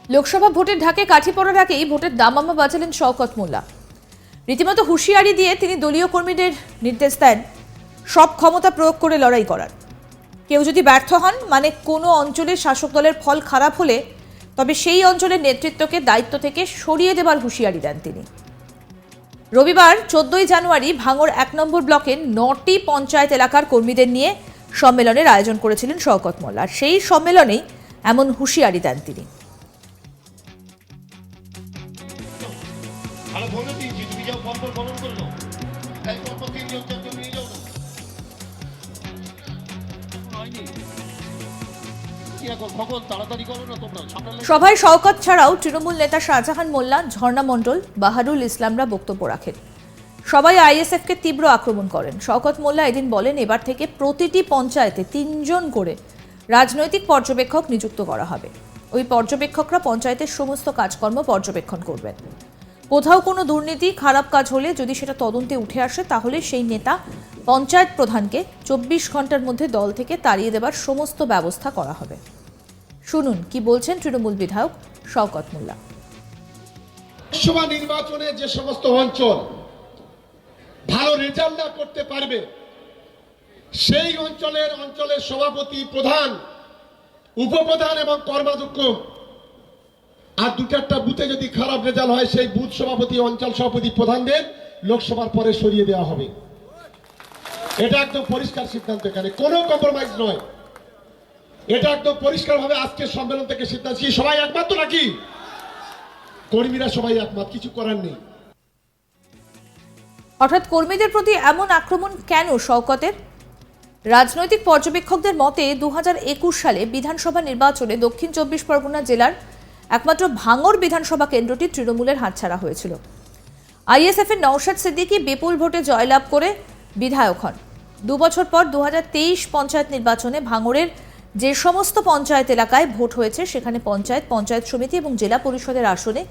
লোকসভা ভোটের ঢাকে কাঠি পড়ার আগেই ভোটের দামামা বাজালেন শওকত মোল্লা। রীতিমতো হুঁশিয়ারি দিয়ে তিনি দলীয় কর্মীদের নির্দেশ দেন সব ক্ষমতা প্রয়োগ করে লড়াই করার। কেউ যদি ব্যর্থ হন, মানে কোনো অঞ্চলের শাসক দলের ফল খারাপ হলে, তবে সেই অঞ্চলের নেতৃত্বকে দায়িত্ব থেকে সরিয়ে দেবার হুঁশিয়ারি দেন তিনি। রবিবার 14 জানুয়ারি ভাঙড় 1 নম্বর ব্লকের 9টি পঞ্চায়েত এলাকার কর্মীদের নিয়ে সম্মেলনের আয়োজন করেছিলেন শওকত মোল্লা। সেই সম্মেলনেই এমন হুঁশিয়ারি দেন তিনি। সভায় শওকত ছাড়াও তৃণমূল নেতা শাহজাহান মোল্লা, ঝর্ণা মণ্ডল, বাহারুল ইসলামরা বক্তব্য রাখেন। সবাই আইএসএফকে তীব্র আক্রমণ করেন। শওকত মোল্লা এদিন বলেন, এবার থেকে প্রতিটি পঞ্চায়েতে 3 জন করে রাজনৈতিক পর্যবেক্ষক নিযুক্ত করা হবে। ওই পর্যবেক্ষকরা পঞ্চায়েতের সমস্ত কাজকর্ম পর্যবেক্ষণ করবেন। কোথাও কোনো দুর্নীতি, খারাপ কাজ হলে যদি সেটা তদন্তে উঠে আসে, তাহলে সেই নেতা পঞ্চায়েত প্রধানকে 24 ঘন্টার মধ্যে দল থেকে তাড়িয়ে দেবার সমস্ত ব্যবস্থা করা হবে। শুনুন কি বলছেন তৃণমূল বিধায়ক শওকত মোল্লা। লোকসভা নির্বাচনে যে সমস্ত অঞ্চল ভালো রেজাল্ট না করতে পারবে, সেই অঞ্চলের সভাপতি, প্রধান, উপপ্রধান এবং কর্মাধ্যক্ষ আর 2-4টা বুথে যদি খারাপ রেজাল্ট হয়, সেই বুথ সভাপতি, অঞ্চল সভাপতি, প্রধানদের লোকসভার পরে সরিয়ে দেওয়া হবে। এটা একদম পরিষ্কার সিদ্ধান্ত, এখানে কোনো কম্প্রোমাইজ নয়। এটা একদম পরিষ্কারভাবে আজকের সম্মেলন থেকে সিদ্ধান্ত। সবাই একমত তো নাকি? কর্মীরা সবাই একমত, কিছু করার নেই। অর্থাৎ কর্মীদের প্রতি এমন আক্রমণ কেন শওকতের? রাজনৈতিক পর্যবেক্ষকদের মতে 2021 সালে বিধানসভা নির্বাচনে দক্ষিণ 24 পরগনা জেলার একমাত্র ভাঙড় বিধানসভা কেন্দ্রটি তৃণমূলের হাতছাড়া হয়েছিল। আইএসএফ এর নওশাদ সিদ্দিকী বিপুল ভোটে জয়লাভ করে বিধায়ক হন। 2 বছর পর 2023 পঞ্চায়েত নির্বাচনে ভাঙড়ের যে সমস্ত পঞ্চায়েত এলাকায় ভোট হয়েছে, সেখানে পঞ্চায়েত সমিতি এবং জেলা পরিষদের আসনে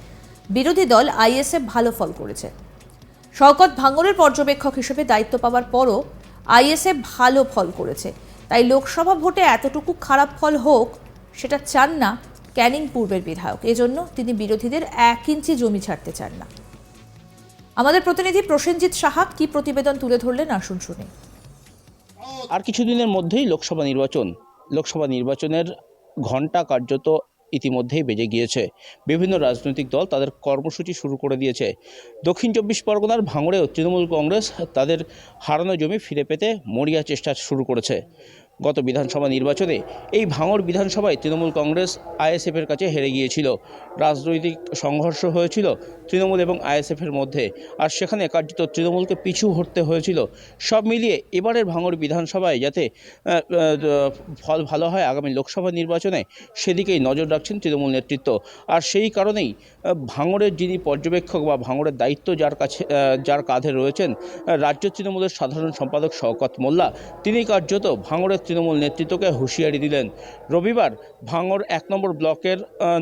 বিরোধী দল আইএসএফ ভালো ফল করেছে। শওকত ভাঙড়ের পর্যবেক্ষক হিসেবে দায়িত্ব পাওয়ার পরও আইএসএফ ভালো ফল করেছে। তাই লোকসভা ভোটে এতটুকু খারাপ ফল হোক, সেটা চান না ক্যানিং পূর্বের বিধায়ক। এজন্য তিনি বিরোধীদের 1 ইঞ্চি জমি ছাড়তে চান না। আমাদের প্রতিনিধি প্রসেনজিৎ সাহা কি প্রতিবেদন তুলে ধরলেন, আসুন শুনে। আর কিছুদিনের মধ্যেই লোকসভা নির্বাচনের ঘণ্টা কার্যত ইতিমধ্যেই বেজে গিয়েছে। বিভিন্ন রাজনৈতিক দল তাদের কর্মসূচি শুরু করে দিয়েছে। দক্ষিণ 24 পরগনার ভাঙড়েও তৃণমূল কংগ্রেস তাদের হারানো জমি ফিরে পেতে মরিয়া চেষ্টা শুরু করেছে। গত বিধানসভা নির্বাচনে এই ভাঙড় বিধানসভায় তৃণমূল কংগ্রেস আইএসএফের কাছে হেরে গিয়েছিল। রাজনৈতিক সংঘর্ষ হয়েছিল তৃণমূল এবং আইএসএফের মধ্যে, আর সেখানে কার্যত তৃণমূলকে পিছু হটতে হয়েছিল। সব মিলিয়ে এবারের ভাঙড় বিধানসভায় যাতে ফল ভালো হয় আগামী লোকসভা নির্বাচনে, সেদিকেই নজর রাখছেন তৃণমূল নেতৃত্ব। আর সেই কারণেই ভাঙড়ের যিনি পর্যবেক্ষক বা ভাঙড়ের দায়িত্ব যার কাঁধে রয়েছেন রাজ্য তৃণমূলের সাধারণ সম্পাদক শওকত মোল্লা, তিনি কার্যত ভাঙড়ের তৃণমূল নেতৃত্বকে হুঁশিয়ারি দিলেন। রবিবার ভাঙড় 1 নম্বর ব্লকের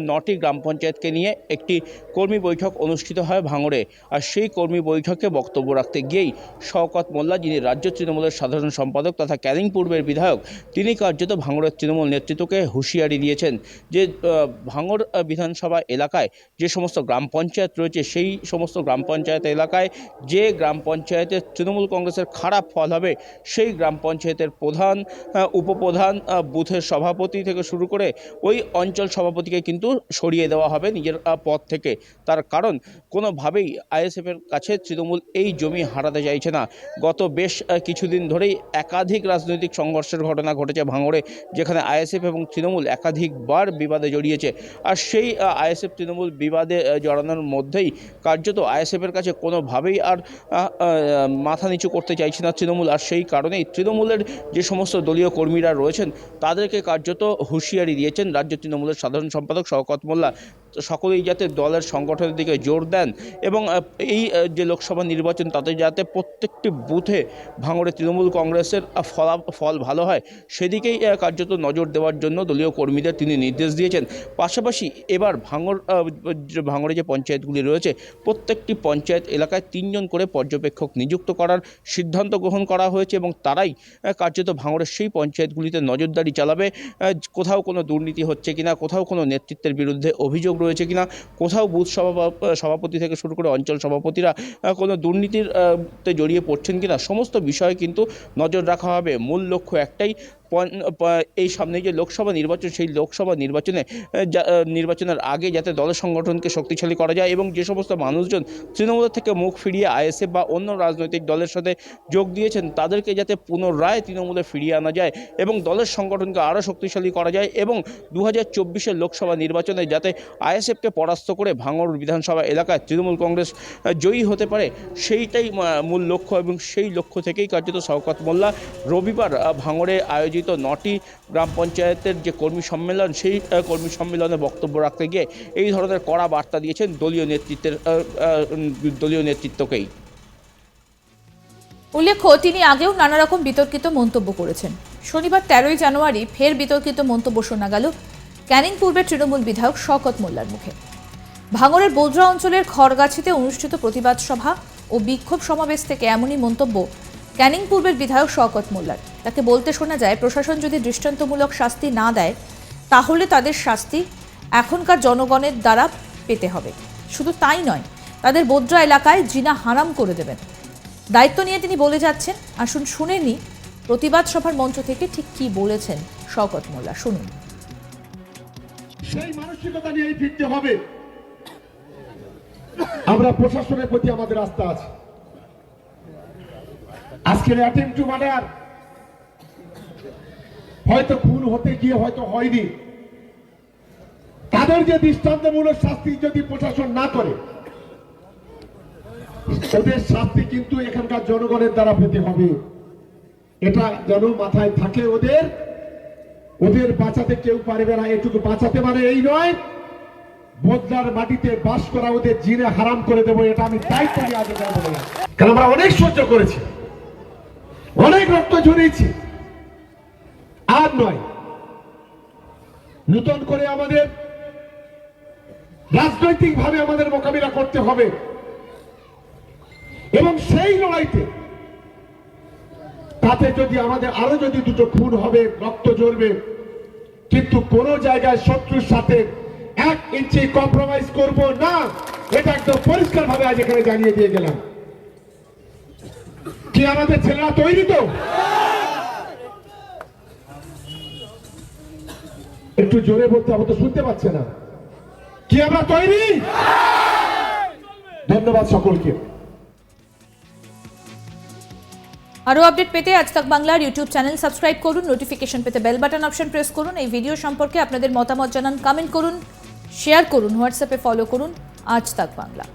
9টি গ্রাম পঞ্চায়েতকে নিয়ে একটি কর্মী বৈঠক অনুষ্ঠিত হয় ভাঙড়ে। আর সেই কর্মী বৈঠকে বক্তব্য রাখতে গিয়েই শওকত মোল্লা, যিনি রাজ্য তৃণমূলের সাধারণ সম্পাদক তথা ক্যানিং পূর্বের বিধায়ক, তিনি কার্যত ভাঙড়ের তৃণমূল নেতৃত্বকে হুঁশিয়ারি দিয়েছেন যে ভাঙড় বিধানসভা এলাকায় যে সমস্ত গ্রাম পঞ্চায়েত রয়েছে, সেই সমস্ত গ্রাম পঞ্চায়েত এলাকায় যে গ্রাম পঞ্চায়েতের তৃণমূল কংগ্রেসের খারাপ ফল হবে, সেই গ্রাম পঞ্চায়েতের প্রধান, উপপ্রধান, বুথের সভাপতি থেকে শুরু করে ওই অঞ্চল সভাপতিকে কিন্তু সরিয়ে দেওয়া হবে নিজের পদ থেকে। তার কারণ কোনোভাবেই আইএসএফের কাছে তৃণমূল এই জমি হারাতে চাইছে না। গত বেশ কিছুদিন ধরেই একাধিক রাজনৈতিক সংঘর্ষের ঘটনা ঘটেছে ভাঙড়ে, যেখানে আইএসএফ এবং তৃণমূল একাধিকবার বিবাদে জড়িয়েছে। আর সেই আইএসএফ তৃণমূল বিবাদে জড়ানোর মধ্যেই কার্যত আইএসএফের কাছে কোনোভাবেই আর মাথা নিচু করতে চাইছে না তৃণমূল। আর সেই কারণেই তৃণমূলের যে সমস্ত দলীয় কর্মীরা রয়েছেন তাদেরকে কার্যত হুঁশিয়ারি দিয়েছেন রাজ্য তৃণমূলের সাধারণ সম্পাদক শওকত মোল্লা। সকলেই যাতে দলের সংগঠনের দিকে জোর দেন এবং এই যে লোকসভা নির্বাচন, তাতে যাতে প্রত্যেকটি বুথে ভাঙড়ে তৃণমূল কংগ্রেসের ফল ভালো হয়, সেদিকেই কার্যত নজর দেওয়ার জন্য দলীয় কর্মীদের তিনি নির্দেশ দিয়েছেন। পাশাপাশি এবার ভাঙড়ে যে পঞ্চায়েতগুলি রয়েছে, প্রত্যেকটি পঞ্চায়েত এলাকায় 3 জন করে পর্যবেক্ষক নিযুক্ত করার সিদ্ধান্ত গ্রহণ করা হয়েছে এবং তারাই কার্যত ভাঙড়ের সেই পঞ্চায়েতগুলিতে নজরদারি চালাবে। কোথাও কোনো দুর্নীতি হচ্ছে কিনা, কোথাও কোনো নেতৃত্বের বিরুদ্ধে অভিযোগ রয়েছে কিনা, কোথাও বুথ সভাপতি থেকে শুরু করে অঞ্চল সভাপতিরা কোনো দুর্নীতির তে জড়িয়ে পড়ছেন কিনা, সমস্ত বিষয়ে কিন্তু নজর রাখা হবে। মূল লক্ষ্য একটাই, এই সামনে যে লোকসভা নির্বাচন, সেই লোকসভা নির্বাচনের আগে যাতে দলের সংগঠনকে শক্তিশালী করা যায় এবং যে সমস্ত মানুষজন তৃণমূল থেকে মুখ ফিরিয়ে আইএসএফ বা অন্য রাজনৈতিক দলের সাথে যোগ দিয়েছেন তাদেরকে যাতে পুনরায় তৃণমূলে ফিরিয়ে আনা যায় এবং দলের সংগঠনকে আরও শক্তিশালী করা যায় এবং 2024 লোকসভা নির্বাচনে যাতে আইএসএফকে পরাস্ত করে ভাঙড় বিধানসভা এলাকায় তৃণমূল কংগ্রেস জয়ী হতে পারে, সেইটাই মূল লক্ষ্য। এবং সেই লক্ষ্য থেকেই কার্যত শওকত মোল্লা রবিবার ভাঙড়ে আয়োজিত 9টি গ্রাম পঞ্চায়েতের যে কর্মী সম্মেলন, সেই কর্মী সম্মেলনে বক্তব্য রাখতে গিয়ে এই ধরনের কড়া বার্তা দিয়েছেন দলীয় নেতৃত্বকেই। উল্লেখ্য, তিনি আগেও নানা রকম বিতর্কিত মন্তব্য করেছেন। শনিবার 13ই জানুয়ারি ফের বিতর্কিত মন্তব্য শোনা গেল ক্যানিং পূর্বের তৃণমূল বিধায়ক শওকত মোল্লার মুখে। ভাঙড়ের বোদরা অঞ্চলের খড়গাছিতে অনুষ্ঠিত প্রতিবাদ সভা ও বিক্ষোভ সমাবেশ থেকে এমনই মন্তব্য ক্যানিং পূর্বের বিধায়ক শওকত মোল্লার। তাকে বলতে শোনা যায়, প্রশাসন যদি দৃষ্টান্তমূলক শাস্তি না দেয় তাহলে তাদের শাস্তি এখনকার জনগণের দ্বারা পেতে হবে। শুধু তাই নয়, তাদের বোদরা এলাকায় জিনা হারাম করে দেবেন। দায়িত্ব নিয়ে তিনি বলে যাচ্ছেন। আসুন শুনে নি প্রতিবাদ সভার মঞ্চ থেকে ঠিক কি বলেছেন শওকত মোল্লা, শুনুন। সেই মানসিকতা নিয়ে ফিরতে হবে। আমরা প্রশাসনের প্রতি আমাদের আস্থা আছে। আজকের অ্যাটেম্প টু মার্ডার হয়তো খুন হতে গিয়ে হয়তো হয়নি, তাদের যে দৃষ্টান্তমূলক শাস্তি যদি প্রশাসন না করে, ওদের শাস্তি কিন্তু এখানকার জনগণের দ্বারা পেতে হবে। এটা যেন মাথায় থাকে ওদের বাঁচাতে কেউ পারবে না। এটুকু বাঁচাতে মানে এই নয় বদলার মাটিতে বাস করা ওদের জিনে হারাম করে দেবো, এটা আমি দায়িত্ব নিয়ে আগে বলবো না। কারণ আমরা অনেক সহ্য করেছি, অনেক রক্ত ঝরিয়েছি। আর নয়, নতুন করে আমাদের রাজনৈতিক ভাবে আমাদের মোকাবিলা করতে হবে এবং সেই লড়াইতে তাতে যদি আমাদের আরো যদি দুটো খুন হবে, রক্ত ঝরবে, কিন্তু কোন জায়গায় শত্রুর সাথে 1 ইঞ্চি কম্প্রোমাইজ করব না, এটা একদম পরিষ্কার ভাবে আজ এখানে জানিয়ে দিয়ে গেলাম। কি আমাদের ছেলেরা তৈরি তো? একটু জোরে বলতে হবে তো, শুনতে পাচ্ছে না। কি আমরা তৈরি? ধন্যবাদ সকলকে। আরও আপডেট পেতে আজ তাক বাংলার ইউটিউব চ্যানেল সাবস্ক্রাইব করুন, নোটিফিকেশন পেতে বেল বাটন অপশন প্রেস করুন। এই ভিডিও সম্পর্কে আপনাদের মতামত জানান, কমেন্ট করুন, শেয়ার করুন, হোয়াটসঅ্যাপে ফলো করুন আজ তাক বাংলা।